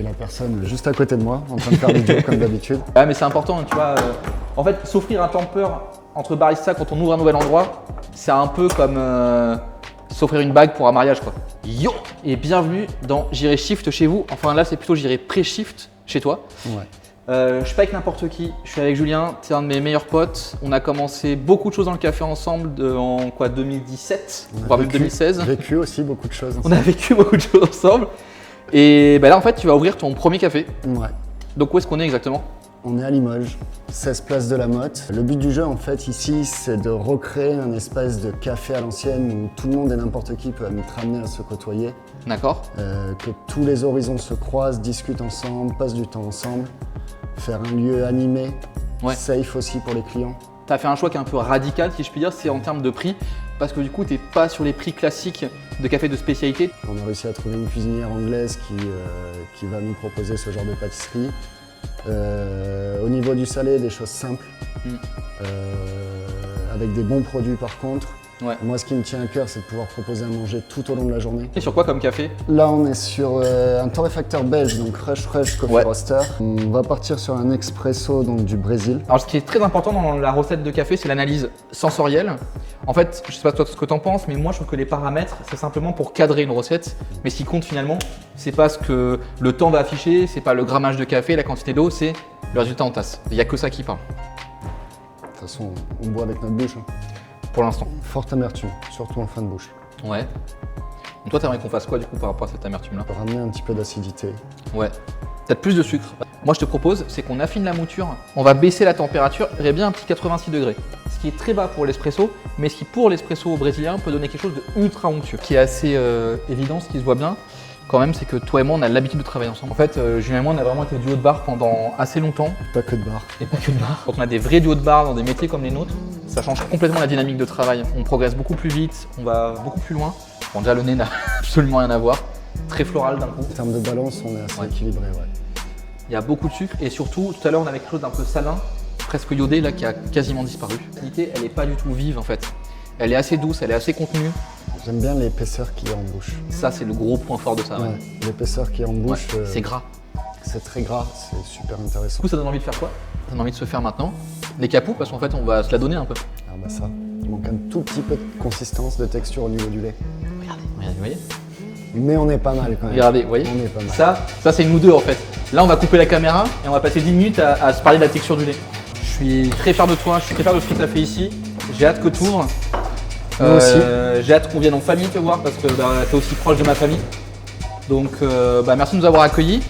Et la personne juste à côté de moi, en train de faire des duos comme d'habitude. Ouais, mais c'est important, tu vois. En fait, s'offrir un temper entre barista quand on ouvre un nouvel endroit, c'est un peu comme s'offrir une bague pour un mariage, quoi. Yo! Et bienvenue dans J'irai Shift chez vous. Enfin là, c'est plutôt J'irai Pré-Shift chez toi. Ouais. Je suis pas avec n'importe qui, je suis avec Julien, tu es un de mes meilleurs potes. On a commencé beaucoup de choses dans le café ensemble en 2017, voire même 2016. On a vécu aussi beaucoup de choses On a vécu beaucoup de choses ensemble. Et bah là, en fait, tu vas ouvrir ton premier café. Ouais. Donc, où est-ce qu'on est exactement? On est à Limoges, 16 place de la Motte. Le but du jeu, en fait, ici, c'est de recréer un espace de café à l'ancienne où tout le monde et n'importe qui peut être amené à se côtoyer. D'accord. Que tous les horizons se croisent, discutent ensemble, passent du temps ensemble. Faire un lieu animé, Ouais. safe aussi pour les clients. Tu as fait un choix qui est un peu radical, si je puis dire, c'est en termes de prix. Parce que du coup, tu n'es pas sur les prix classiques de café de spécialité. On a réussi à trouver une cuisinière anglaise qui va nous proposer ce genre de pâtisserie. Au niveau du salé, des choses simples, avec des bons produits par contre. Ouais. Moi, ce qui me tient à cœur, c'est de pouvoir proposer à manger tout au long de la journée. Et sur quoi comme café? Là, on est sur un torréfacteur belge, donc Fresh Coffee Ouais. Roaster. On va partir sur un expresso donc, du Brésil. Alors, ce qui est très important dans la recette de café, c'est l'analyse sensorielle. En fait, je sais pas toi ce que tu en penses, mais moi je trouve que les paramètres, c'est simplement pour cadrer une recette. Mais ce qui compte finalement, c'est pas ce que le temps va afficher, c'est pas le grammage de café, la quantité d'eau, c'est le résultat en tasse. Il n'y a que ça qui parle, De toute façon, on boit avec notre bouche. Hein. pour l'instant. Forte amertume, surtout en fin de bouche. Ouais. Donc toi, t'aimerais qu'on fasse quoi du coup par rapport à cette amertume-là? Pour ramener un petit peu d'acidité. Ouais. Peut-être plus de sucre. Moi, je te propose, c'est qu'on affine la mouture. On va baisser la température. Il y aurait bien un petit 86 degrés. Ce qui est très bas pour l'espresso, mais ce qui pour l'espresso brésilien peut donner quelque chose de ultra onctueux. Ce qui est assez évident, ce qui se voit bien quand même, c'est que toi et moi, on a l'habitude de travailler ensemble. En fait, Julien et moi, on a vraiment été duo de bar pendant assez longtemps. Pas que de bar. Et pas que de bar. Quand on a des vrais duos de bar dans des métiers comme les nôtres, ça change complètement la dynamique de travail. On progresse beaucoup plus vite, on va beaucoup plus loin. Bon, déjà, le nez n'a absolument rien à voir. Très floral d'un coup. En termes de balance, on est assez Ouais. équilibré. Ouais. Il y a beaucoup de sucre et surtout, tout à l'heure, on avait quelque chose d'un peu salin, presque iodé, là, qui a quasiment disparu. L'acidité, elle n'est pas du tout vive en fait. Elle est assez douce, elle est assez contenue. J'aime bien l'épaisseur qu'il y a en bouche. Ça, c'est le gros point fort de ça. Ouais. Ouais. L'épaisseur qu'il y a en bouche, Ouais, c'est gras. c'est très gras, c'est super intéressant. Du coup, ça donne envie de faire quoi? Ça donne envie de se faire maintenant les capous, parce qu'en fait, on va se la donner un peu. Ah bah ça, il manque un tout petit peu de consistance, de texture au niveau du lait. Regardez, vous voyez? Mais on est pas mal quand même. Regardez, vous voyez? On est pas mal. Ça c'est nous deux en fait. Là, on va couper la caméra et on va passer 10 minutes à se parler de la texture du lait. Je suis très fier de toi, je suis très fier de ce que tu as fait ici. J'ai hâte que tu ouvres. Moi aussi. J'ai hâte qu'on vienne en famille te voir parce que tu es aussi proche de ma famille. Donc merci de nous avoir accueillis.